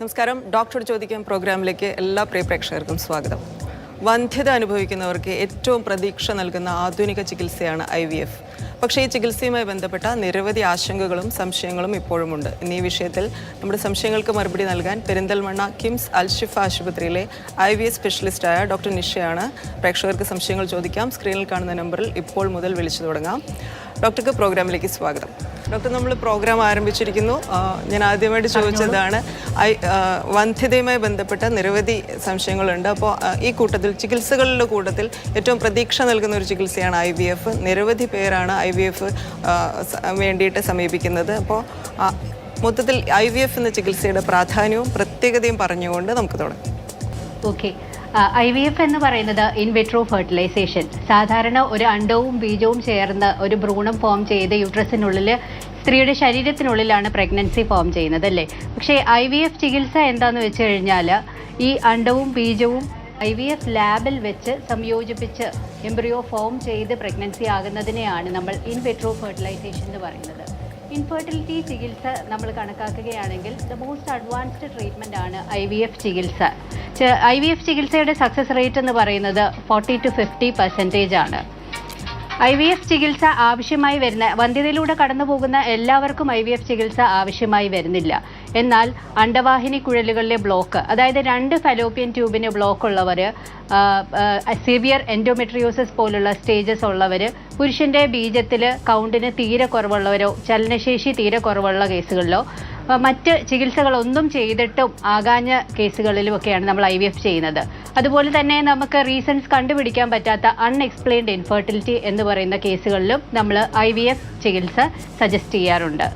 നമസ്കാരം. ഡോക്ടർ ചോദിക്കാൻ പ്രോഗ്രാമിലേക്ക് എല്ലാ പ്രിയ പ്രേക്ഷകർക്കും സ്വാഗതം. വന്ധ്യത അനുഭവിക്കുന്നവർക്ക് ഏറ്റവും പ്രതീക്ഷ നൽകുന്ന ആധുനിക ചികിത്സയാണ് IVF. പക്ഷേ ഈ ചികിത്സയുമായി ബന്ധപ്പെട്ട നിരവധി ആശങ്കകളും സംശയങ്ങളും ഇപ്പോഴുമുണ്ട്. ഇന്ന് ഈ വിഷയത്തിൽ നമ്മുടെ സംശയങ്ങൾക്ക് മറുപടി നൽകാൻ പെരിന്തൽമണ്ണ കിംസ് അൽഷിഫ ആശുപത്രിയിലെ IVF സ്പെഷ്യലിസ്റ്റായ ഡോക്ടർ നിഷയാണ്. പ്രേക്ഷകർക്ക് സംശയങ്ങൾ ചോദിക്കാം. സ്ക്രീനിൽ കാണുന്ന നമ്പറിൽ ഇപ്പോൾ മുതൽ വിളിച്ചു തുടങ്ങാം. ഡോക്ടർക്ക് പ്രോഗ്രാമിലേക്ക് സ്വാഗതം. ഡോക്ടർ, നമ്മൾ പ്രോഗ്രാം ആരംഭിച്ചിരിക്കുന്നു. ഞാൻ ആദ്യമായിട്ട് ചോദിച്ചതാണ് വന്ധ്യതയുമായി ബന്ധപ്പെട്ട നിരവധി സംശയങ്ങളുണ്ട്. അപ്പോൾ ഈ കൂട്ടത്തിൽ ചികിത്സകളുടെ കൂട്ടത്തിൽ ഏറ്റവും പ്രതീക്ഷ നൽകുന്ന ഒരു ചികിത്സയാണ് IVF. നിരവധി പേരാണ് IVF വേണ്ടിയിട്ട് സമീപിക്കുന്നത്. അപ്പോൾ മൊത്തത്തിൽ IVF എന്ന ചികിത്സയുടെ പ്രാധാന്യവും പ്രത്യേകതയും പറഞ്ഞുകൊണ്ട് നമുക്ക് തുടങ്ങാം. ഓക്കെ. IVF എന്ന് പറയുന്നത് ഇൻവിട്രോ ഫെർട്ടിലൈസേഷൻ. സാധാരണ ഒരു അണ്ടവും ബീജവും ചേർന്ന് ഒരു ഭ്രൂണം ഫോം ചെയ്ത് യൂട്രസിനുള്ളിൽ സ്ത്രീയുടെ ശരീരത്തിനുള്ളിലാണ് പ്രഗ്നൻസി ഫോം ചെയ്യുന്നത് അല്ലേ. പക്ഷേ IVF ചികിത്സ എന്താണെന്ന് വെച്ച് കഴിഞ്ഞാൽ ഈ അണ്ടവും ബീജവും IVF ലാബിൽ വെച്ച് സംയോജിപ്പിച്ച് എംബ്രിയോ ഫോം ചെയ്ത് പ്രഗ്നൻസി ആകുന്നതിനെയാണ് നമ്മൾ ഇൻവിട്രോ ഫെർട്ടിലൈസേഷൻ എന്ന് പറയുന്നത്. ഇൻഫെർട്ടിലിറ്റി ചികിത്സ നമ്മൾ കണക്കാക്കുകയാണെങ്കിൽ ദ മോസ്റ്റ് അഡ്വാൻസ്ഡ് ട്രീറ്റ്മെൻ്റ് ആണ് IVF ചികിത്സ. IVF ചികിത്സയുടെ സക്സസ് റേറ്റ് എന്ന് പറയുന്നത് 40 to 50% ആണ്. IVF ചികിത്സ ആവശ്യമായി വരുന്ന വന്ധ്യതയിലൂടെ കടന്നു പോകുന്ന എല്ലാവർക്കും IVF ചികിത്സ ആവശ്യമായി വരുന്നില്ല. എന്നാൽ അണ്ടവാഹിനി കുഴലുകളിലെ ബ്ലോക്ക്, അതായത് 2 ഫലോപ്പിയൻ ട്യൂബിന് ബ്ലോക്ക് ഉള്ളവർ, സിവിയർ എൻഡോമെട്രിയോസിസ് പോലുള്ള സ്റ്റേജസ് ഉള്ളവർ, പുരുഷൻ്റെ ബീജത്തിൽ കൗണ്ടിന് തീരെ കുറവുള്ളവരോ ചലനശേഷി തീരെ കുറവുള്ള കേസുകളിലോ മറ്റ് ചികിത്സകളൊന്നും ചെയ്തിട്ടും ആകാഞ്ഞ കേസുകളിലുമൊക്കെയാണ് നമ്മൾ IVF ചെയ്യുന്നത്. അതുപോലെ തന്നെ നമുക്ക് റീസൺസ് കണ്ടുപിടിക്കാൻ പറ്റാത്ത അൺഎക്സ്പ്ലെയിൻഡ് ഇൻഫെർട്ടിലിറ്റി എന്ന് പറയുന്ന കേസുകളിലും നമ്മൾ IVF ചികിത്സ സജസ്റ്റ് ചെയ്യാറുണ്ട്.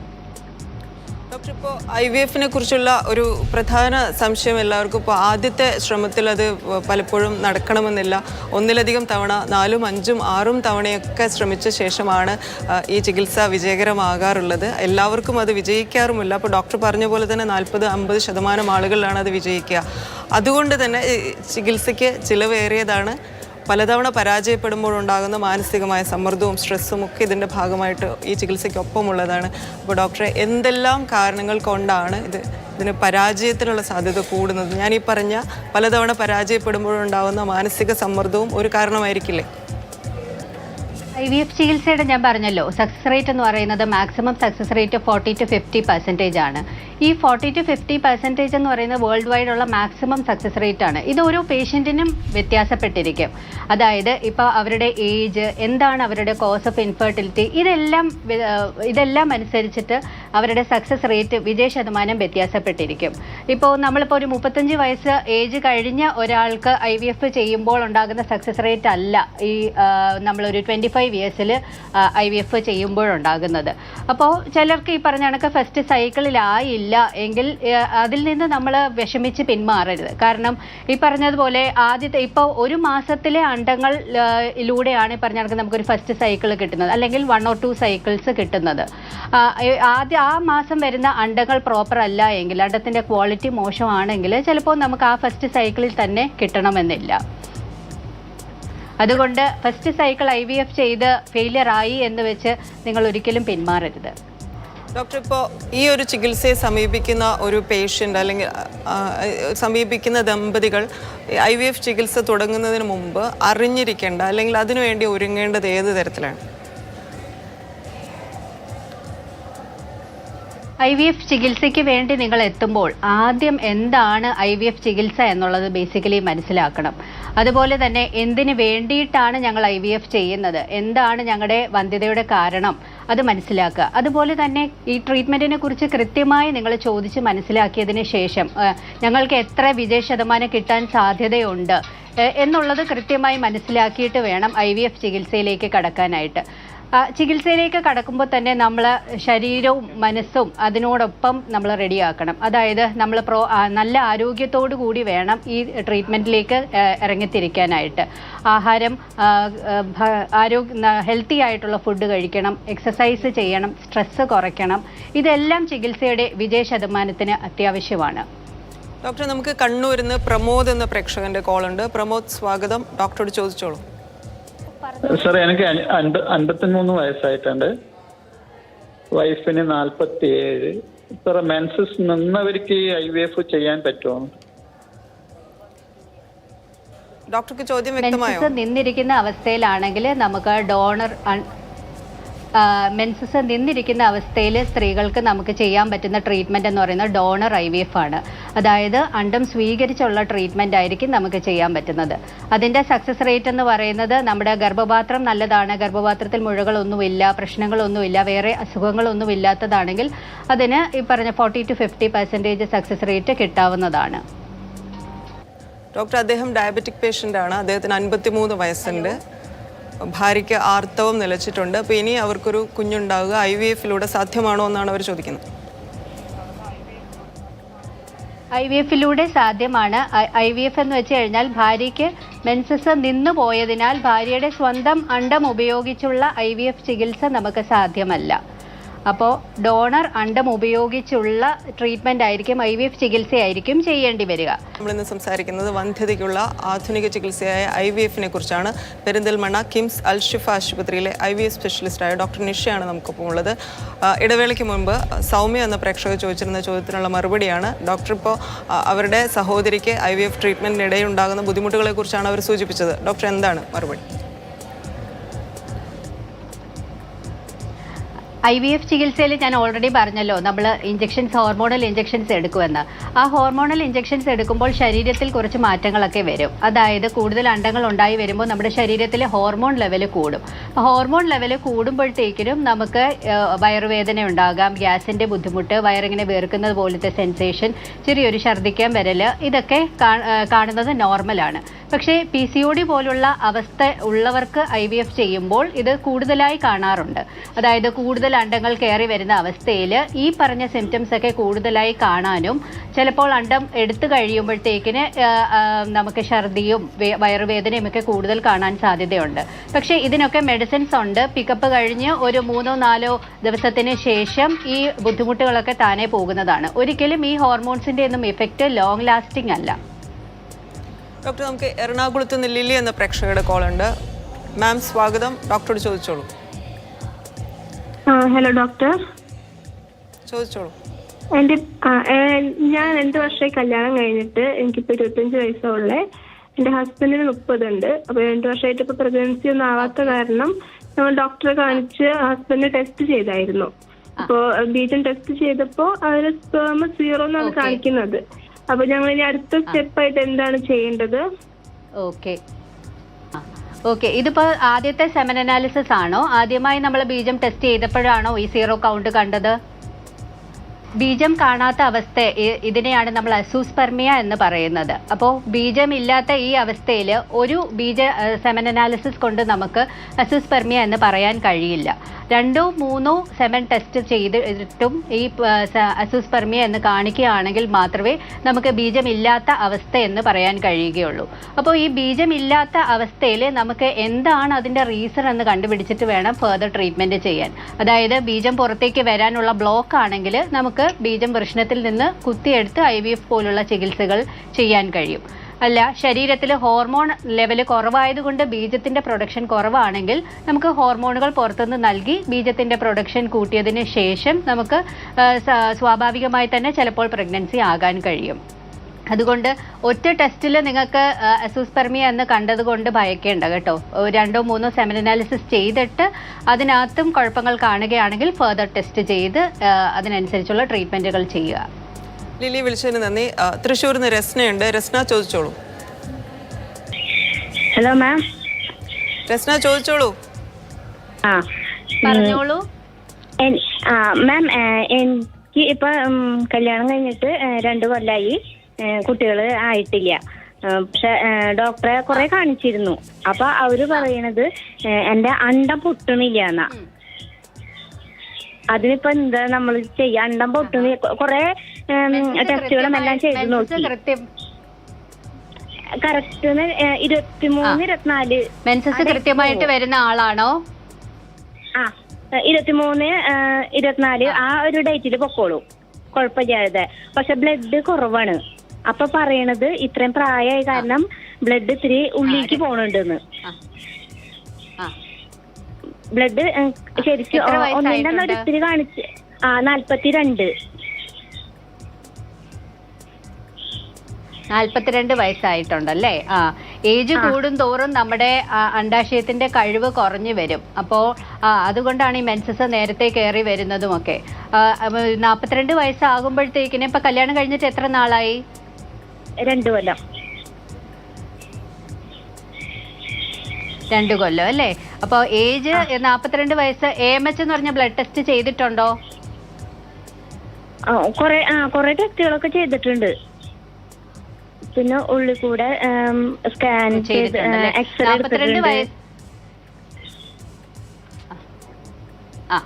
ഡോക്ടർ, ഇപ്പോൾ IVFനെ കുറിച്ചുള്ള ഒരു പ്രധാന സംശയം എല്ലാവർക്കും, ഇപ്പോൾ ആദ്യത്തെ ശ്രമത്തിൽ അത് പലപ്പോഴും നടക്കണമെന്നില്ല. ഒന്നിലധികം തവണ 4, 5, 6 തവണയൊക്കെ ശ്രമിച്ച ശേഷമാണ് ഈ ചികിത്സ വിജയകരമാകാറുള്ളത്. എല്ലാവർക്കും അത് വിജയിക്കാറുമില്ല. അപ്പോൾ ഡോക്ടർ പറഞ്ഞ പോലെ തന്നെ 40-50% ആളുകളിലാണ് അത് വിജയിക്കുക. അതുകൊണ്ട് തന്നെ ചികിത്സയ്ക്ക് ചിലവേറിയതാണ്. പലതവണ പരാജയപ്പെടുമ്പോഴുണ്ടാകുന്ന മാനസികമായ സമ്മർദ്ദവും സ്ട്രെസ്സും ഒക്കെ ഇതിൻ്റെ ഭാഗമായിട്ട് ഈ ചികിത്സയ്ക്കൊപ്പമുള്ളതാണ്. അപ്പോൾ ഡോക്ടറെ, എന്തെല്ലാം കാരണങ്ങൾ കൊണ്ടാണ് ഇതിന് പരാജയത്തിനുള്ള സാധ്യത കൂടുന്നത്? ഞാൻ ഈ പറഞ്ഞ പലതവണ പരാജയപ്പെടുമ്പോഴുണ്ടാകുന്ന മാനസിക സമ്മർദ്ദവും ഒരു കാരണമായിരിക്കില്ലേ? IVF ചികിത്സയുടെ ഞാൻ പറഞ്ഞല്ലോ, സക്സസ് റേറ്റ് എന്ന് പറയുന്നത് മാക്സിമം സക്സസ് റേറ്റ് 40 to 50% ആണ്. ഈ 40 to 50% എന്ന് പറയുന്നത് വേൾഡ് വൈഡ് ഉള്ള മാക്സിമം സക്സസ് റേറ്റ് ആണ്. ഇത് ഓരോ പേഷ്യൻറ്റിനും വ്യത്യാസപ്പെട്ടിരിക്കും. അതായത് ഇപ്പോൾ അവരുടെ ഏജ്, എന്താണ് അവരുടെ കോസ് ഓഫ് ഇൻഫെർട്ടിലിറ്റി, ഇതെല്ലാം അനുസരിച്ചിട്ട് അവരുടെ സക്സസ് റേറ്റ് വിജയശതമാനം വ്യത്യാസപ്പെട്ടിരിക്കും. ഇപ്പോൾ നമ്മളിപ്പോൾ ഒരു 35 വയസ്സ് ഏജ് കഴിഞ്ഞ ഒരാൾക്ക് IVF ചെയ്യുമ്പോൾ ഉണ്ടാകുന്ന സക്സസ് റേറ്റ് അല്ല ഈ നമ്മളൊരു 25 ഇയേഴ്സിൽ IVF ചെയ്യുമ്പോഴുണ്ടാകുന്നത്. അപ്പോൾ ചിലർക്ക് ഈ പറഞ്ഞ കണക്ക് ഫസ്റ്റ് സൈക്കിളിലായില്ല എങ്കിൽ അതിൽ നിന്ന് നമ്മൾ വിഷമിച്ച് പിന്മാറരുത്. കാരണം ഈ പറഞ്ഞതുപോലെ ആദ്യത്തെ ഇപ്പോൾ ഒരു മാസത്തിലെ അണ്ടങ്ങളിലൂടെയാണ് ഈ പറഞ്ഞ കണക്ക് നമുക്കൊരു ഫസ്റ്റ് സൈക്കിൾ കിട്ടുന്നത്, അല്ലെങ്കിൽ 1 or 2 സൈക്കിൾസ് കിട്ടുന്നത്. ആ മാസം വരുന്ന അണ്ടങ്ങൾ പ്രോപ്പർ അല്ല എങ്കിൽ, അണ്ടത്തിൻ്റെ ക്വാളിറ്റി മോശമാണെങ്കിൽ ചിലപ്പോൾ നമുക്ക് ആ ഫസ്റ്റ് സൈക്കിളിൽ തന്നെ കിട്ടണമെന്നില്ല. അതുകൊണ്ട് ഫസ്റ്റ് സൈക്കിൾ IVF ചെയ്ത് ഫെയിലിയർ ആയി എന്ന് വെച്ച് നിങ്ങൾ ഒരിക്കലും പിന്മാറരുത്. ഡോക്ടർ, ഇപ്പോൾ ഈ ഒരു ചികിത്സയെ സമീപിക്കുന്ന ഒരു പേഷ്യൻ്റ് അല്ലെങ്കിൽ സമീപിക്കുന്ന ദമ്പതികൾ IVF ചികിത്സ തുടങ്ങുന്നതിന് മുമ്പ് അറിഞ്ഞിരിക്കേണ്ട അല്ലെങ്കിൽ അതിനുവേണ്ടി ഒരുങ്ങേണ്ടത് ഏത് തരത്തിലാണ്? IVF ചികിത്സയ്ക്ക് വേണ്ടി നിങ്ങൾ എത്തുമ്പോൾ ആദ്യം എന്താണ് IVF ചികിത്സ എന്നുള്ളത് ബേസിക്കലി മനസ്സിലാക്കണം. അതുപോലെ തന്നെ എന്തിനു വേണ്ടിയിട്ടാണ് ഞങ്ങൾ IVF ചെയ്യുന്നത്, എന്താണ് ഞങ്ങളുടെ വന്ധ്യതയുടെ കാരണം, അത് മനസ്സിലാക്കുക. അതുപോലെ തന്നെ ഈ ട്രീറ്റ്മെൻറ്റിനെ കുറിച്ച് കൃത്യമായി നിങ്ങൾ ചോദിച്ച് മനസ്സിലാക്കിയതിന് ശേഷം ഞങ്ങൾക്ക് എത്ര വിജയശതമാനം കിട്ടാൻ സാധ്യതയുണ്ട് എന്നുള്ളത് കൃത്യമായി മനസ്സിലാക്കിയിട്ട് വേണം IVF ചികിത്സയിലേക്ക് കടക്കാനായിട്ട്. ചികിത്സയിലേക്ക് കടക്കുമ്പോൾ തന്നെ നമ്മൾ ശരീരവും മനസ്സും അതിനോടൊപ്പം നമ്മൾ റെഡിയാക്കണം. അതായത് നമ്മൾ നല്ല ആരോഗ്യത്തോടു കൂടി വേണം ഈ ട്രീറ്റ്മെൻറ്റിലേക്ക് ഇറങ്ങിത്തിരിക്കാനായിട്ട്. ആഹാരം, ഹെൽത്തി ആയിട്ടുള്ള ഫുഡ് കഴിക്കണം, എക്സസൈസ് ചെയ്യണം, സ്ട്രെസ്സ് കുറയ്ക്കണം. ഇതെല്ലാം ചികിത്സയുടെ വിജയശതമാനത്തിന് അത്യാവശ്യമാണ്. ഡോക്ടർ, നമുക്ക് കണ്ണൂരിൽ നിന്ന് പ്രമോദ് എന്ന പ്രേക്ഷകൻ്റെ കോളുണ്ട്. പ്രമോദ്, സ്വാഗതം. ഡോക്ടറോട് ചോദിച്ചോളൂ. സാർ, എനിക്ക് 53 വയസ്സായിട്ടുണ്ട്. വൈഫിന് 47. സാറേ മെൻസസ് നിന്നവർക്ക് IVF ചെയ്യാൻ പറ്റുമോ? ഡോക്ടർക്ക് ചോദ്യം വ്യക്തമായോ? മെൻസസ് നിന്നിരിക്കുന്ന അവസ്ഥയിലാണെങ്കിൽ നമുക്ക് മെൻസസ് നിന്നിരിക്കുന്ന അവസ്ഥയിൽ സ്ത്രീകൾക്ക് നമുക്ക് ചെയ്യാൻ പറ്റുന്ന ട്രീറ്റ്മെൻറ്റ് എന്ന് പറയുന്നത് ഡോണർ IVF ആണ്. അതായത് അണ്ടം സ്വീകരിച്ചുള്ള ട്രീറ്റ്മെൻ്റ് ആയിരിക്കും നമുക്ക് ചെയ്യാൻ പറ്റുന്നത്. അതിൻ്റെ സക്സസ് റേറ്റ് എന്ന് പറയുന്നത് നമ്മുടെ ഗർഭപാത്രം നല്ലതാണ്, ഗർഭപാത്രത്തിൽ മുഴകളൊന്നുമില്ല, പ്രശ്നങ്ങളൊന്നുമില്ല, വേറെ അസുഖങ്ങളൊന്നും ഇല്ലാത്തതാണെങ്കിൽ അതിന് ഈ പറഞ്ഞ 40 to 50% സക്സസ് റേറ്റ് കിട്ടാവുന്നതാണ്. ഡോക്ടർ, അദ്ദേഹം ഡയബറ്റിക് പേഷ്യൻ്റ് ആണ്. അദ്ദേഹത്തിന് 53 വയസ്സുണ്ട്. ഭാര്യയ്ക്ക് ആർത്തവം നിലച്ചിട്ടുണ്ട്. അപ്പോൾ ഇനി അവർക്കൊരു കുഞ്ഞുണ്ടാവുക IVF-ലൂടെ സാധ്യമാണോ എന്നാണ് അവർ ചോദിക്കുന്നത്. IVF-ലൂടെ സാധ്യമാണ്. IVF എന്ന് വെച്ച് കഴിഞ്ഞാൽ ഭാര്യയ്ക്ക് മെൻസസ് നിന്നു പോയതിനാൽ ഭാര്യയുടെ സ്വന്തം അണ്ടം ഉപയോഗിച്ചുള്ള IVF ചികിത്സ നമുക്ക് സാധ്യമല്ല. അപ്പോൾ ഡോണർ അണ്ടം ഉപയോഗിച്ചുള്ള ട്രീറ്റ്മെൻ്റ് ആയിരിക്കും, IVF ചികിത്സയായിരിക്കും ചെയ്യേണ്ടി വരിക. നമ്മളിന്ന് സംസാരിക്കുന്നത് വന്ധ്യതയ്ക്കുള്ള ആധുനിക ചികിത്സയായ IVF-നെ കുറിച്ചാണ്. പെരിന്തൽമണ്ണ കിംസ് അൽ ഷിഫ ആശുപത്രിയിലെ IVF സ്പെഷ്യലിസ്റ്റായ ഡോക്ടർ നിഷയാണ് നമുക്കൊപ്പം ഉള്ളത്. ഇടവേളയ്ക്ക് മുൻപ് സൗമ്യ എന്ന പ്രേക്ഷകർ ചോദിച്ചിരുന്ന ചോദ്യത്തിനുള്ള മറുപടിയാണ്. ഡോക്ടർ ഇപ്പോൾ അവരുടെ സഹോദരിക്ക് IVF ട്രീറ്റ്മെൻറ്റിനിടയിൽ ഉണ്ടാകുന്ന ബുദ്ധിമുട്ടുകളെ കുറിച്ചാണ് അവർ സൂചിപ്പിച്ചത്. ഡോക്ടർ എന്താണ് മറുപടി? IVF ചികിത്സയിൽ ഞാൻ ഓൾറെഡി പറഞ്ഞല്ലോ, നമ്മൾ ഹോർമോണൽ ഇഞ്ചക്ഷൻസ് എടുക്കുമെന്ന്. ആ ഹോർമോണൽ ഇഞ്ചക്ഷൻസ് എടുക്കുമ്പോൾ ശരീരത്തിൽ കുറച്ച് മാറ്റങ്ങളൊക്കെ വരും. അതായത് കൂടുതൽ അണ്ടങ്ങൾ ഉണ്ടായി വരുമ്പോൾ നമ്മുടെ ശരീരത്തിലെ ഹോർമോൺ ലെവൽ കൂടും. ഹോർമോൺ ലെവൽ കൂടുമ്പോഴത്തേക്കിനും നമുക്ക് വയറുവേദന ഉണ്ടാകാം, ഗ്യാസിൻ്റെ ബുദ്ധിമുട്ട്, വയറിങ്ങനെ വീർക്കുന്നത് പോലത്തെ സെൻസേഷൻ, ചെറിയൊരു ഛർദ്ദിക്കാൻ വരൽ, ഇതൊക്കെ കാണുന്നത് നോർമലാണ്. പക്ഷേ PCOD പോലുള്ള അവസ്ഥ ഉള്ളവർക്ക് IVF ചെയ്യുമ്പോൾ ഇത് കൂടുതലായി കാണാറുണ്ട്. അതായത് കൂടുതൽ അണ്ടങ്ങൾ കയറി വരുന്ന അവസ്ഥയിൽ ഈ പറഞ്ഞ സിംറ്റംസ് ഒക്കെ കൂടുതലായി കാണാനും ചിലപ്പോൾ അണ്ടം എടുത്തു കഴിയുമ്പോഴത്തേക്കിന് നമുക്ക് ഛർദിയും വയറുവേദനയും ഒക്കെ കൂടുതൽ കാണാൻ സാധ്യതയുണ്ട്. പക്ഷേ ഇതിനൊക്കെ മെഡിസിൻസ് ഉണ്ട്. പിക്കപ്പ് കഴിഞ്ഞ് ഒരു 3-4 ദിവസത്തിന് ശേഷം ഈ ബുദ്ധിമുട്ടുകളൊക്കെ താനേ പോകുന്നതാണ്. ഒരിക്കലും ഈ ഹോർമോൺസിൻ്റെ ഒന്നും ഇഫക്റ്റ് ലോങ് ലാസ്റ്റിംഗ് അല്ല. ഡോക്ടർ, നമുക്ക് എറണാകുളത്ത് നിന്ന് ലില്ലി എന്ന പ്രേക്ഷകരുടെ കോളുണ്ട്. മാം സ്വാഗതം, ഡോക്ടറോട് ചോദിച്ചോളൂ. ഹലോ ഡോക്ടർ, ചോദിച്ചോളൂ. ഞാൻ 2 വർഷമായി കല്യാണം കഴിഞ്ഞിട്ട്. എനിക്കിപ്പോൾ 25 വയസ്സുള്ളേ. എൻ്റെ ഹസ്ബൻഡിന് 30 ഉണ്ട്. അപ്പോൾ 2 വർഷമായിട്ട് ഇപ്പോൾ പ്രഗ്നൻസി ഒന്നും ആവാത്ത കാരണം നമ്മൾ ഡോക്ടറെ കാണിച്ച് ഹസ്ബൻഡ് ടെസ്റ്റ് ചെയ്തായിരുന്നു. അപ്പോൾ ബീജം ടെസ്റ്റ് ചെയ്തപ്പോൾ അതിൽ സ്പേം 0 എന്നാണ് കാണിക്കുന്നത്. അപ്പൊ ഞങ്ങൾ ഇനി അടുത്ത സ്റ്റെപ്പായിട്ട് എന്താണ് ചെയ്യേണ്ടത്? ഓക്കെ, ഇതിപ്പോൾ ആദ്യത്തെ സെമൻ അനാലിസിസ് ആണോ? ആദ്യമായി നമ്മൾ ബീജം ടെസ്റ്റ് ചെയ്തപ്പോഴാണോ ഈ 0 കൗണ്ട് കണ്ടത്? ബീജം കാണാത്ത അവസ്ഥ, ഇതിനെയാണ് നമ്മൾ അസൂസ്പെർമിയ എന്ന് പറയുന്നത്. അപ്പോൾ ബീജം ഇല്ലാത്ത ഈ അവസ്ഥയിൽ ഒരു സെമൻ അനാലിസിസ് കൊണ്ട് നമുക്ക് അസൂസ്പെർമിയ എന്ന് പറയാൻ കഴിയില്ല. 2-3 സെമൻ ടെസ്റ്റ് ചെയ്തിട്ടും ഈ അസൂസ്പെർമിയ എന്ന് കാണിക്കുകയാണെങ്കിൽ മാത്രമേ നമുക്ക് ബീജമില്ലാത്ത അവസ്ഥ എന്ന് പറയാൻ കഴിയുകയുള്ളൂ. അപ്പോൾ ഈ ബീജമില്ലാത്ത അവസ്ഥയിൽ നമുക്ക് എന്താണ് അതിൻ്റെ റീസൺ എന്ന് കണ്ടുപിടിച്ചിട്ട് വേണം ഫർദർ ട്രീറ്റ്മെൻറ്റ് ചെയ്യാൻ. അതായത് ബീജം പുറത്തേക്ക് വരാനുള്ള ബ്ലോക്ക് ആണെങ്കിൽ നമുക്ക് ബീജം വൃഷണത്തിൽ നിന്ന് കുത്തിയെടുത്ത് IVF പോലുള്ള ചികിത്സകൾ ചെയ്യാൻ കഴിയും. അല്ല, ശരീരത്തിൽ ഹോർമോൺ ലെവൽ കുറവായതുകൊണ്ട് ബീജത്തിൻ്റെ പ്രൊഡക്ഷൻ കുറവാണെങ്കിൽ നമുക്ക് ഹോർമോണുകൾ പുറത്തുനിന്ന് നൽകി ബീജത്തിൻ്റെ പ്രൊഡക്ഷൻ കൂട്ടിയതിന് ശേഷം നമുക്ക് സ്വാഭാവികമായി തന്നെ ചിലപ്പോൾ പ്രഗ്നൻസി ആകാൻ കഴിയും. അതുകൊണ്ട് ഒറ്റ ടെസ്റ്റിൽ നിങ്ങൾക്ക് അസൂസ്പെർമിയ എന്ന് കണ്ടതുകൊണ്ട് ഭയക്കേണ്ട കേട്ടോ. 2-3 സെമൻ അനാലിസിസ് ചെയ്തിട്ട് അതിനകത്തും കുഴപ്പങ്ങൾ കാണുകയാണെങ്കിൽ ഫർദർ ടെസ്റ്റ് ചെയ്ത് അതിനനുസരിച്ചുള്ള ട്രീറ്റ്മെൻറ്റുകൾ ചെയ്യുക. ലിലി, വിളിച്ചതിന് നന്ദി. തൃശ്ശൂരിൽ നിന്ന് രസ്നയുണ്ട്. രസ്ന, ചോദിച്ചോളൂ. Hello ma'am. രസ്ന, ചോദിച്ചോളൂ. പറഞ്ഞോളൂ. മാം, എനിക്ക് ഇപ്പൊ കല്യാണം കഴിഞ്ഞിട്ട് 2 കൊല്ലമായി. കുട്ടികൾ ആയിട്ടില്ല. പക്ഷെ ഡോക്ടറെ കുറെ കാണിച്ചിരുന്നു. അപ്പൊ അവര് പറയണത് എന്റെ അണ്ടം പൊട്ടണില്ല എന്നാ. അതിനിപ്പോ എന്താ നമ്മൾ ചെയ്യാ? അണ്ടം പൊട്ടുന്ന കുറെ ടെസ്റ്റുകളും എല്ലാം ചെയ്ത് നോക്കി. കറക്റ്റ് 23-24 മെൻസസ് കൃത്യമായിട്ട് വരുന്ന ആളാണോ? 23-24 ആ ഒരു ഡേറ്റിൽ പൊക്കോളൂ, കുഴപ്പമില്ലാതെ. പക്ഷെ ബ്ലഡ് കുറവാണ്. അപ്പൊ പറയണത് ഇത്രയും പ്രായമായ കാരണം ബ്ലഡ് ഇത്തിരി ഉള്ളിലേക്ക് പോണുണ്ടെന്ന്. ബ്ലഡ് ശരിക്കും ഒന്നിന്റെ ഇത്തിരി കാണിച്ച് 42. 42 വയസ്സായിട്ടുണ്ടല്ലേ? ആ, ഏജ് കൂടും തോറും നമ്മുടെ അണ്ടാശയത്തിന്റെ കഴിവ് കുറഞ്ഞു വരും. അപ്പോൾ അതുകൊണ്ടാണ് ഈ മെൻസസ് നേരത്തെ കയറി വരുന്നതുമൊക്കെ. 42 വയസ്സാകുമ്പോഴത്തേക്കിന് ഇപ്പൊ കല്യാണം കഴിഞ്ഞിട്ട് എത്ര നാളായി? 2 കൊല്ലം. 2 കൊല്ലം അല്ലേ? അപ്പോൾ ഏജ് 42 വയസ്സ്. AMH എന്ന് പറഞ്ഞ ബ്ലഡ് ടെസ്റ്റ് ചെയ്തിട്ടുണ്ടോ? കുറെ ടെസ്റ്റുകളൊക്കെ ചെയ്തിട്ടുണ്ട്. പിന്നെ ഉള്ളിൽ കൂടെ സ്കാൻ ചെയ്തിട്ടുണ്ടല്ലേ? 42 വയസ്സ്. ആ,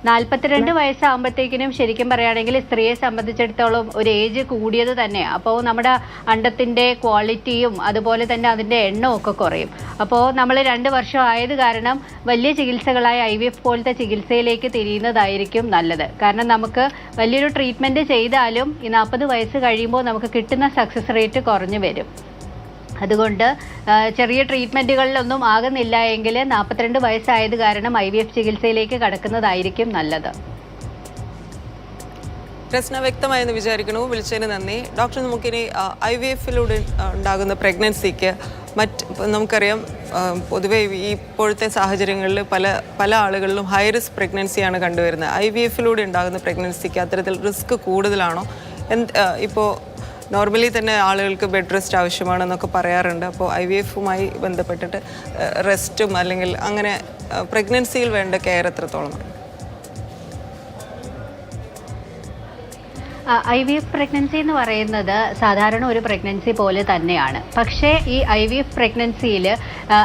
42 വയസ്സാകുമ്പോഴത്തേക്കിനും ശരിക്കും പറയുകയാണെങ്കിൽ സ്ത്രീയെ സംബന്ധിച്ചിടത്തോളം ഒരു ഏജ് കൂടിയത് തന്നെയാണ്. അപ്പോൾ നമ്മുടെ അണ്ടത്തിൻ്റെ ക്വാളിറ്റിയും അതുപോലെ തന്നെ അതിൻ്റെ എണ്ണവും ഒക്കെ കുറയും. അപ്പോൾ നമ്മൾ 2 വർഷം ആയത് കാരണം വലിയ ചികിത്സകളായ IVF പോലത്തെ ചികിത്സയിലേക്ക് തിരിയുന്നതായിരിക്കും നല്ലത്. കാരണം നമുക്ക് വലിയൊരു ട്രീറ്റ്മെൻറ്റ് ചെയ്താലും ഈ 40 വയസ്സ് കഴിയുമ്പോൾ നമുക്ക് കിട്ടുന്ന സക്സസ് റേറ്റ് കുറഞ്ഞു വരും. അതുകൊണ്ട് ചെറിയ ട്രീറ്റ്മെൻറ്റുകളിലൊന്നും ആകുന്നില്ല എങ്കിൽ 42 വയസ്സായത് കാരണം IVF ചികിത്സയിലേക്ക് കടക്കുന്നതായിരിക്കും നല്ലത്. പ്രശ്ന വ്യക്തമായെന്ന് വിചാരിക്കണു. വിളിച്ചതിന് നന്ദി ഡോക്ടർ. നമുക്കിനി IVF-ലൂടെ ഉണ്ടാകുന്ന പ്രഗ്നൻസിക്ക് നമുക്കറിയാം, പൊതുവെ ഇപ്പോഴത്തെ സാഹചര്യങ്ങളിൽ പല ആളുകളിലും ഹൈ റിസ്ക് പ്രഗ്നൻസിയാണ് കണ്ടുവരുന്നത്. IVF-ലൂടെ ഉണ്ടാകുന്ന പ്രഗ്നൻസിക്ക് അത്തരത്തിൽ റിസ്ക് കൂടുതലാണോ? ഇപ്പോൾ നോർമലി തന്നെ ആളുകൾക്ക് ബെഡ് റെസ്റ്റ് ആവശ്യമാണെന്നൊക്കെ പറയാറുണ്ട്. അപ്പോൾ IVF-മായി ബന്ധപ്പെട്ടിട്ട് റെസ്റ്റും അല്ലെങ്കിൽ അങ്ങനെ പ്രഗ്നൻസിയിൽ വേണ്ട കെയർ എത്രത്തോളമാണ്? IVF പ്രഗ്നൻസി എന്ന് പറയുന്നത് സാധാരണ ഒരു പ്രഗ്നൻസി പോലെ തന്നെയാണ്. പക്ഷേ ഈ IVF പ്രഗ്നൻസിയിൽ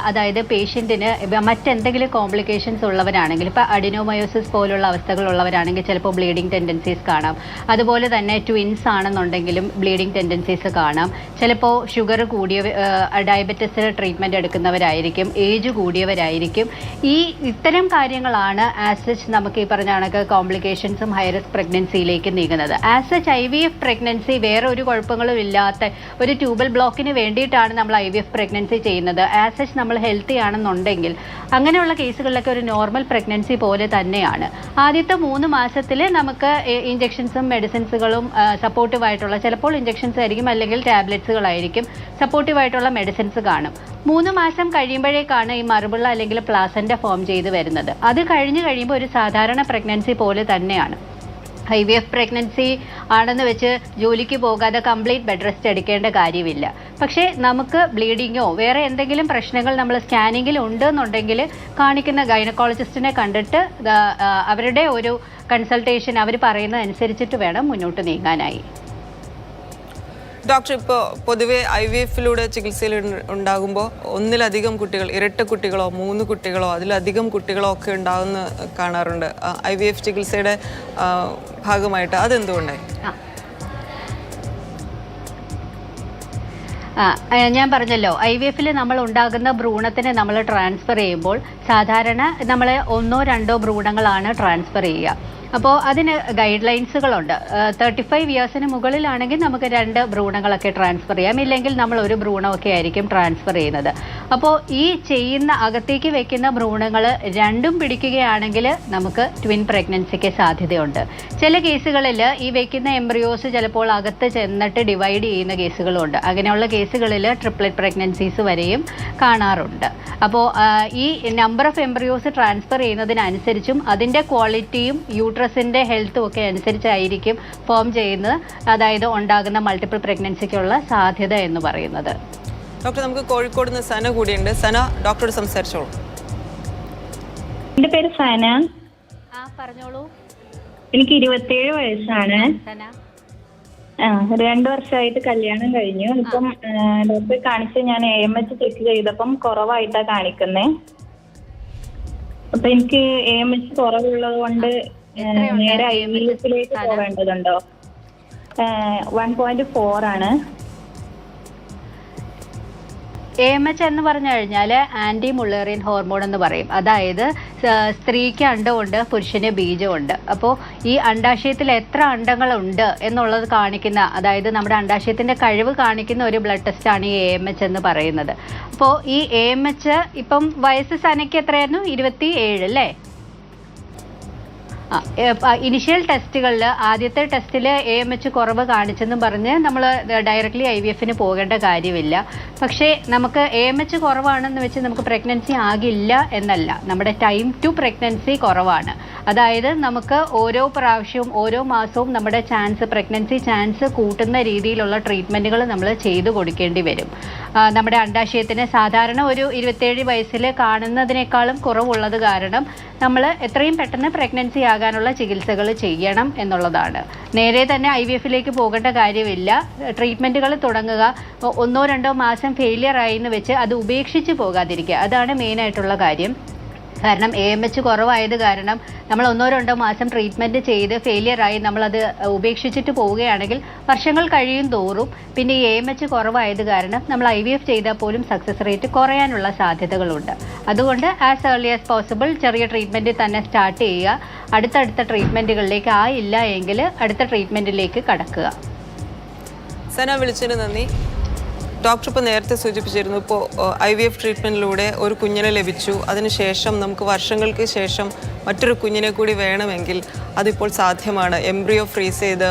അതായത് പേഷ്യൻറ്റിന് മറ്റെന്തെങ്കിലും കോംപ്ലിക്കേഷൻസ് ഉള്ളവരാണെങ്കിൽ, ഇപ്പോൾ അഡിനോമയോസിസ് പോലുള്ള അവസ്ഥകളുള്ളവരാണെങ്കിൽ ചിലപ്പോൾ ബ്ലീഡിങ് ടെൻഡൻസീസ് കാണാം. അതുപോലെ തന്നെ ട്വിൻസ് ആണെന്നുണ്ടെങ്കിലും ബ്ലീഡിങ് ടെൻഡൻസീസ് കാണാം. ചിലപ്പോൾ ഷുഗർ കൂടിയ ഡയബറ്റിസ് ട്രീറ്റ്മെൻറ്റ് എടുക്കുന്നവരായിരിക്കും, ഏജ് കൂടിയവരായിരിക്കും. ഇത്തരം കാര്യങ്ങളാണ് ആസ് സച്ച് നമുക്ക് ഈ പറഞ്ഞ കണക്ക് കോംപ്ലിക്കേഷൻസും ഹൈ റിസ്ക് പ്രഗ്നൻസിയിലേക്ക് നീങ്ങുന്നത്. ആസ് സച്ച് IVF പ്രഗ്നൻസി വേറെ ഒരു കുഴപ്പങ്ങളും ഇല്ലാത്ത ഒരു ട്യൂബൽ ബ്ലോക്കിന് വേണ്ടിയിട്ടാണ് നമ്മൾ IVF പ്രഗ്നൻസി ചെയ്യുന്നത്. ആസ് സച്ച് നമ്മൾ ഹെൽത്തി ആണെന്നുണ്ടെങ്കിൽ അങ്ങനെയുള്ള കേസുകളിലൊക്കെ ഒരു നോർമൽ പ്രഗ്നൻസി പോലെ തന്നെയാണ്. ആദ്യത്തെ 3 മാസത്തിൽ നമുക്ക് ഇഞ്ചെക്ഷൻസും മെഡിസിൻസുകളും സപ്പോർട്ടീവായിട്ടുള്ള, ചിലപ്പോൾ ഇഞ്ചെക്ഷൻസ് ആയിരിക്കും അല്ലെങ്കിൽ ടാബ്ലറ്റ്സുകളായിരിക്കും, സപ്പോർട്ടീവായിട്ടുള്ള മെഡിസിൻസ് കാണും. 3 മാസം കഴിയുമ്പോഴേക്കാണ് ഈ മറുപിള്ള അല്ലെങ്കിൽ പ്ലാസൻ്റ ഫോം ചെയ്ത് വരുന്നത്. അത് കഴിയുമ്പോൾ ഒരു സാധാരണ പ്രഗ്നൻസി പോലെ തന്നെയാണ്. IVF പ്രഗ്നൻസി ആണെന്ന് വെച്ച് ജോലിക്ക് പോകാതെ കംപ്ലീറ്റ് ബെഡ് റെസ്റ്റ് എടുക്കേണ്ട കാര്യമില്ല. പക്ഷേ നമുക്ക് ബ്ലീഡിങ്ങോ വേറെ എന്തെങ്കിലും പ്രശ്നങ്ങൾ നമ്മൾ സ്കാനിങ്ങിൽ ഉണ്ടെന്നുണ്ടെങ്കിൽ കാണിക്കുന്ന ഗൈനക്കോളജിസ്റ്റിനെ കണ്ടിട്ട് അവരുടെ ഒരു കൺസൾട്ടേഷൻ അവർ പറയുന്നതനുസരിച്ചിട്ട് വേണം മുന്നോട്ട് നീങ്ങാനായി. ഡോക്ടർ, ഇപ്പോൾ പൊതുവെ IVF-ലൂടെ ചികിത്സയിൽ ഉണ്ടാകുമ്പോൾ ഒന്നിലധികം കുട്ടികൾ, ഇരട്ട കുട്ടികളോ 3 കുട്ടികളോ അതിലധികം കുട്ടികളോ ഒക്കെ ഉണ്ടാകുന്ന കാണാറുണ്ട് IVF ചികിത്സയുടെ ഭാഗമായിട്ട്. അതെന്തുകൊണ്ടായി? ഞാൻ പറഞ്ഞല്ലോ, IVF-ൽ നമ്മൾ ഉണ്ടാകുന്ന ഭ്രൂണത്തിന് നമ്മൾ ട്രാൻസ്ഫർ ചെയ്യുമ്പോൾ സാധാരണ നമ്മൾ 1 or 2 ഭ്രൂണങ്ങളാണ് ട്രാൻസ്ഫർ ചെയ്യുക. അപ്പോൾ അതിന് ഗൈഡ് ലൈൻസുകളുണ്ട്. 35 ഇയേഴ്സിന് മുകളിലാണെങ്കിൽ നമുക്ക് 2 ഭ്രൂണങ്ങളൊക്കെ ട്രാൻസ്ഫർ ചെയ്യാം, ഇല്ലെങ്കിൽ നമ്മൾ 1 ഭ്രൂണമൊക്കെ ആയിരിക്കും ട്രാൻസ്ഫർ ചെയ്യുന്നത്. അപ്പോൾ ഈ അകത്തേക്ക് വെക്കുന്ന ഭ്രൂണങ്ങൾ 2ഉം പിടിക്കുകയാണെങ്കിൽ നമുക്ക് ട്വിൻ പ്രഗ്നൻസിക്ക് സാധ്യതയുണ്ട്. ചില കേസുകളിൽ ഈ വെക്കുന്ന എംബ്രിയോസ് ചിലപ്പോൾ അകത്ത് ചെന്നിട്ട് ഡിവൈഡ് ചെയ്യുന്ന കേസുകളുണ്ട്. അങ്ങനെയുള്ള കേസുകളിൽ ട്രിപ്ലറ്റ് പ്രഗ്നൻസീസ് വരെയും കാണാറുണ്ട്. അപ്പോൾ ഈ നമ്പർ ഓഫ് എംബ്രിയോസ് ട്രാൻസ്ഫർ ചെയ്യുന്നതിനനുസരിച്ചും അതിൻ്റെ ക്വാളിറ്റിയും യൂട്രസിൻ്റെ ഹെൽത്തും ഒക്കെ അനുസരിച്ചായിരിക്കും ഫോം ചെയ്യുന്നത്, അതായത് ഉണ്ടാകുന്ന മൾട്ടിപ്പിൾ പ്രഗ്നൻസിക്കുള്ള സാധ്യത എന്ന് പറയുന്നത്. ഡോക്ടർ, നമുക്ക് കോഴിക്കോട് നിന്ന് സന കൂടിയുണ്ട്. സന, ഡോക്ടറോട് സംസാരിച്ചോളൂ. എന്റെ പേര് സന. പറഞ്ഞോളൂ. എനിക്ക് 27 വയസ്സാണ്. സന, 2 വർഷമായിട്ട് കല്യാണം കഴിഞ്ഞു. ഇപ്പം ഡോക്ടറെ കാണിച്ച് ഞാൻ AMH ചെക്ക് ചെയ്തപ്പം കുറവായിട്ടാ കാണിക്കുന്നേ. അപ്പൊ എനിക്ക് AMH കുറവുള്ളത് കൊണ്ട് നേരെ IVF-ലേക്ക് പോവേണ്ടതുണ്ടോ? 1.4 ആണ്. AMH എന്ന് പറഞ്ഞു കഴിഞ്ഞാൽ ആൻറ്റി മുള്ളേറിയൻ ഹോർമോൺ എന്ന് പറയും. അതായത് സ്ത്രീക്ക് അണ്ടമുണ്ട്, പുരുഷന് ബീജമുണ്ട്. അപ്പോൾ ഈ അണ്ടാശയത്തിൽ എത്ര അണ്ടങ്ങളുണ്ട് എന്നുള്ളത് കാണിക്കുന്ന, അതായത് നമ്മുടെ അണ്ടാശയത്തിൻ്റെ കഴിവ് കാണിക്കുന്ന ഒരു ബ്ലഡ് ടെസ്റ്റാണ് ഈ AMH എന്ന് പറയുന്നത്. അപ്പോൾ ഈ AMH ഇപ്പം വയസ്സ് സനയ്ക്ക് എത്രയായിരുന്നു? 27 അല്ലേ? ഇനിഷ്യൽ ടെസ്റ്റുകളിൽ ആദ്യത്തെ ടെസ്റ്റിൽ AMH കുറവ് കാണിച്ചെന്നും പറഞ്ഞ് നമ്മൾ ഡയറക്റ്റ്ലി IVFന് പോകേണ്ട കാര്യമില്ല. പക്ഷേ നമുക്ക് AMH കുറവാണെന്ന് വെച്ച് നമുക്ക് പ്രഗ്നൻസി ആകില്ല എന്നല്ല, നമ്മുടെ ടൈം ടു പ്രഗ്നൻസി കുറവാണ്. അതായത് നമുക്ക് ഓരോ പ്രാവശ്യവും ഓരോ മാസവും നമ്മുടെ പ്രഗ്നൻസി ചാൻസ് കൂട്ടുന്ന രീതിയിലുള്ള ട്രീറ്റ്മെൻറ്റുകൾ നമ്മൾ ചെയ്തു കൊടുക്കേണ്ടി വരും. നമ്മുടെ അണ്ഡാശയത്തിന് സാധാരണ ഒരു 27 വയസ്സിൽ കാണുന്നതിനേക്കാളും കുറവുള്ളത് കാരണം നമ്മൾ എത്രയും പെട്ടെന്ന് പ്രഗ്നൻസി ആകാനുള്ള ചികിത്സകൾ ചെയ്യണം എന്നുള്ളതാണ്. നേരെ തന്നെ IVFലേക്ക് പോകേണ്ട കാര്യമില്ല. ട്രീറ്റ്മെൻറ്റുകൾ തുടങ്ങുക, 1-2 മാസം ഫെയിലിയർ ആയി എന്ന് വെച്ച് അത് ഉപേക്ഷിച്ച് പോകാതിരിക്കുക, അതാണ് മെയിനായിട്ടുള്ള കാര്യം. കാരണം AMH കുറവായത് കാരണം നമ്മൾ 1-2 മാസം ട്രീറ്റ്മെൻറ്റ് ചെയ്ത് ഫെയിലിയറായി നമ്മളത് ഉപേക്ഷിച്ചിട്ട് പോവുകയാണെങ്കിൽ വർഷങ്ങൾ കഴിയും തോറും പിന്നെ ഈ AMH കുറവായത് കാരണം നമ്മൾ IVF ചെയ്താൽ പോലും സക്സസ് റേറ്റ് കുറയാനുള്ള സാധ്യതകളുണ്ട്. അതുകൊണ്ട് ആസ് ഏർലി ആസ് പോസിബിൾ ചെറിയ ട്രീറ്റ്മെൻറ്റ് തന്നെ സ്റ്റാർട്ട് ചെയ്യുക. അടുത്തടുത്ത ട്രീറ്റ്മെൻറ്റുകളിലേക്ക് ആയില്ല എങ്കിൽ അടുത്ത ട്രീറ്റ്മെൻറ്റിലേക്ക് കടക്കുക. സന, വിളിച്ചതിന് നന്ദി. ഡോക്ടർ ഇപ്പോൾ നേരത്തെ സൂചിപ്പിച്ചിരുന്നു, ഇപ്പോൾ IVF ട്രീറ്റ്മെൻറ്റിലൂടെ ഒരു കുഞ്ഞിനെ ലഭിച്ചു, അതിനുശേഷം നമുക്ക് വർഷങ്ങൾക്ക് ശേഷം മറ്റൊരു കുഞ്ഞിനെ കൂടി വേണമെങ്കിൽ അതിപ്പോൾ സാധ്യമാണ്. എംബ്രിയോ ഫ്രീസ് ചെയ്ത്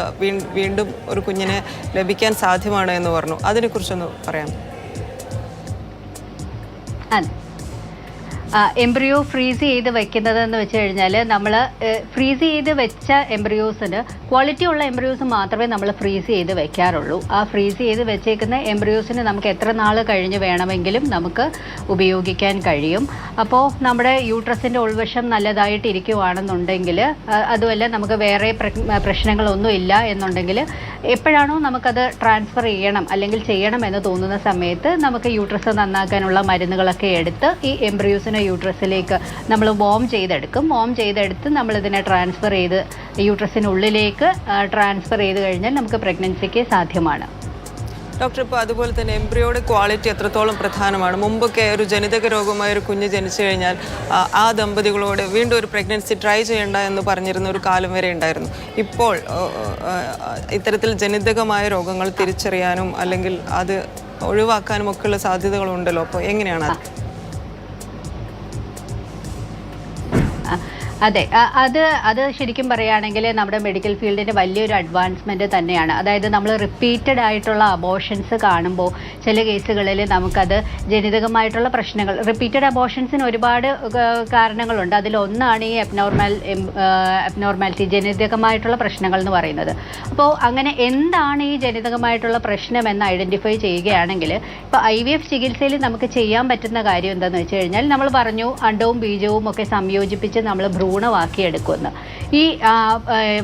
വീണ്ടും ഒരു കുഞ്ഞിനെ ലഭിക്കാൻ സാധ്യമാണ് എന്ന് പറഞ്ഞു. അതിനെക്കുറിച്ചൊന്ന് പറയാം. അതെ, എംബ്രിയോ ഫ്രീസ് ചെയ്ത് വെക്കുന്നതെന്ന് വെച്ച് കഴിഞ്ഞാൽ നമ്മൾ ഫ്രീസ് ചെയ്ത് വെച്ച എംബ്രിയോസിന് ക്വാളിറ്റി ഉള്ള എംബ്രിയോസ് മാത്രമേ നമ്മൾ ഫ്രീസ് ചെയ്ത് വെക്കാറുള്ളൂ. ആ ഫ്രീസ് ചെയ്ത് വെച്ചേക്കുന്ന എംബ്രിയോസിന് നമുക്ക് എത്ര നാൾ കഴിഞ്ഞ് വേണമെങ്കിലും നമുക്ക് ഉപയോഗിക്കാൻ കഴിയും. അപ്പോൾ നമ്മുടെ യൂട്രസിൻ്റെ ഉൾവശം നല്ലതായിട്ട് ഇരിക്കുവാണെന്നുണ്ടെങ്കിൽ, അതുമല്ല നമുക്ക് വേറെ പ്രശ്നങ്ങളൊന്നും ഇല്ല എന്നുണ്ടെങ്കിൽ, എപ്പോഴാണോ നമുക്കത് ട്രാൻസ്ഫർ ചെയ്യണം അല്ലെങ്കിൽ ചെയ്യണം എന്ന് തോന്നുന്ന സമയത്ത് നമുക്ക് യൂട്രസ് നന്നാക്കാനുള്ള മരുന്നുകളൊക്കെ എടുത്ത് ഈ എംബ്രിയോസിനെ യൂട്രസിലേക്ക് നമ്മൾ വോം ചെയ്തെടുത്ത് നമ്മളിതിനെ ട്രാൻസ്ഫർ ചെയ്ത് യൂട്രസിനുള്ളിലേക്ക് ട്രാൻസ്ഫർ ചെയ്ത് കഴിഞ്ഞാൽ നമുക്ക് പ്രഗ്നൻസിക്ക് സാധ്യമാണ്. ഡോക്ടർ, ഇപ്പോൾ അതുപോലെ തന്നെ എംബ്രിയോയുടെ ക്വാളിറ്റി എത്രത്തോളം പ്രധാനമാണ്? മുമ്പൊക്കെ ഒരു ജനിതക രോഗമായ ഒരു കുഞ്ഞ് ജനിച്ചു കഴിഞ്ഞാൽ ആ ദമ്പതികളോട് വീണ്ടും ഒരു പ്രഗ്നൻസി ട്രൈ ചെയ്യേണ്ട എന്ന് പറഞ്ഞിരുന്ന ഒരു കാലം വരെ ഉണ്ടായിരുന്നു. ഇപ്പോൾ ഇത്തരത്തിൽ ജനിതകമായ രോഗങ്ങൾ തിരിച്ചറിയാനും അല്ലെങ്കിൽ അത് ഒഴിവാക്കാനും ഒക്കെയുള്ള സാധ്യതകളുണ്ടല്ലോ. അപ്പോൾ എങ്ങനെയാണ് അത്? അതെ, അത് ശരിക്കും പറയുകയാണെങ്കിൽ നമ്മുടെ മെഡിക്കൽ ഫീൽഡിൻ്റെ വലിയൊരു അഡ്വാൻസ്മെൻറ്റ് തന്നെയാണ്. അതായത് നമ്മൾ റിപ്പീറ്റഡ് ആയിട്ടുള്ള അബോർഷൻസ് കാണുമ്പോൾ ചില കേസുകളിൽ നമുക്കത് ജനിതകമായിട്ടുള്ള പ്രശ്നങ്ങൾ, റിപ്പീറ്റഡ് അബോർഷൻസിന് ഒരുപാട് കാരണങ്ങളുണ്ട്. അതിലൊന്നാണ് ഈ അബ്നോർമാലിറ്റി, ജനിതകമായിട്ടുള്ള പ്രശ്നങ്ങൾ എന്ന് പറയുന്നത്. അപ്പോൾ അങ്ങനെ എന്താണ് ഈ ജനിതകമായിട്ടുള്ള പ്രശ്നം എന്ന് ഐഡൻറ്റിഫൈ ചെയ്യുകയാണെങ്കിൽ, ഇപ്പോൾ IVF ചികിത്സയിൽ നമുക്ക് ചെയ്യാൻ പറ്റുന്ന കാര്യം എന്താണെന്ന് വെച്ച് കഴിഞ്ഞാൽ, നമ്മൾ പറഞ്ഞു അണ്ടവും ബീജവും ഒക്കെ സംയോജിപ്പിച്ച് നമ്മൾ ഭ്രൂണമാക്കിയെടുക്കുമെന്ന്. ഈ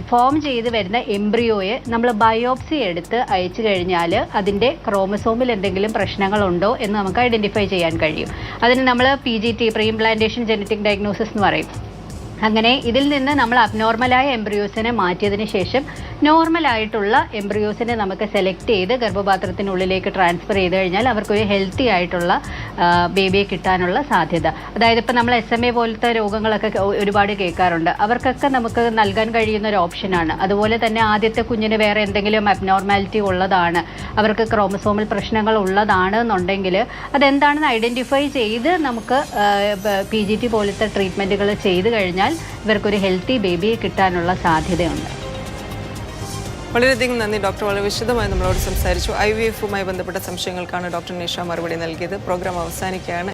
ഫോം ചെയ്ത് വരുന്ന എംബ്രിയോയെ നമ്മൾ ബയോപ്സി എടുത്ത് അയച്ചു കഴിഞ്ഞാൽ അതിൻ്റെ ക്രോമസോമിൽ എന്തെങ്കിലും പ്രശ്നങ്ങളുണ്ടോ എന്ന് നമുക്ക് ഐഡൻറ്റിഫൈ ചെയ്യാൻ കഴിയും. അതിന് നമ്മൾ PGT, pre implantation genetic diagnosis എന്ന് പറയും. അങ്ങനെ ഇതിൽ നിന്ന് നമ്മൾ അബ്നോർമലായ എംബ്രിയോസിനെ മാറ്റിയതിന് ശേഷം നോർമലായിട്ടുള്ള എംബ്രിയോസിനെ നമുക്ക് സെലക്ട് ചെയ്ത് ഗർഭപാത്രത്തിനുള്ളിലേക്ക് ട്രാൻസ്ഫർ ചെയ്ത് കഴിഞ്ഞാൽ അവർക്കൊരു ഹെൽത്തി ആയിട്ടുള്ള ബേബിയെ കിട്ടാനുള്ള സാധ്യത. അതായത് ഇപ്പോൾ നമ്മൾ SMA പോലത്തെ രോഗങ്ങളൊക്കെ ഒരുപാട് കേൾക്കാറുണ്ട്. അവർക്കൊക്കെ നമുക്ക് നൽകാൻ കഴിയുന്ന ഒരു ഓപ്ഷനാണ്. അതുപോലെ തന്നെ ആദ്യത്തെ കുഞ്ഞിന് വേറെ എന്തെങ്കിലും അബ്നോർമാലിറ്റി ഉള്ളതാണ്, അവർക്ക് ക്രോമസോമൽ പ്രശ്നങ്ങൾ ഉള്ളതാണ് എന്നുണ്ടെങ്കിൽ അതെന്താണെന്ന് ഐഡൻറ്റിഫൈ ചെയ്ത് നമുക്ക് PGT പോലത്തെ ട്രീറ്റ്മെൻറ്റുകൾ ചെയ്ത് കഴിഞ്ഞാൽ ഇവർക്കൊരു ഹെൽത്തി ബേബിയെ കിട്ടാനുള്ള സാധ്യതയുണ്ട്. വളരെയധികം നന്ദി ഡോക്ടർ. വളരെ വിശദമായി നമ്മളോട് സംസാരിച്ചു. IVFുമായി ബന്ധപ്പെട്ട സംശയങ്ങൾക്കാണ് ഡോക്ടർ നിഷ മറുപടി നൽകിയത്. പ്രോഗ്രാം അവസാനിക്കുകയാണ്.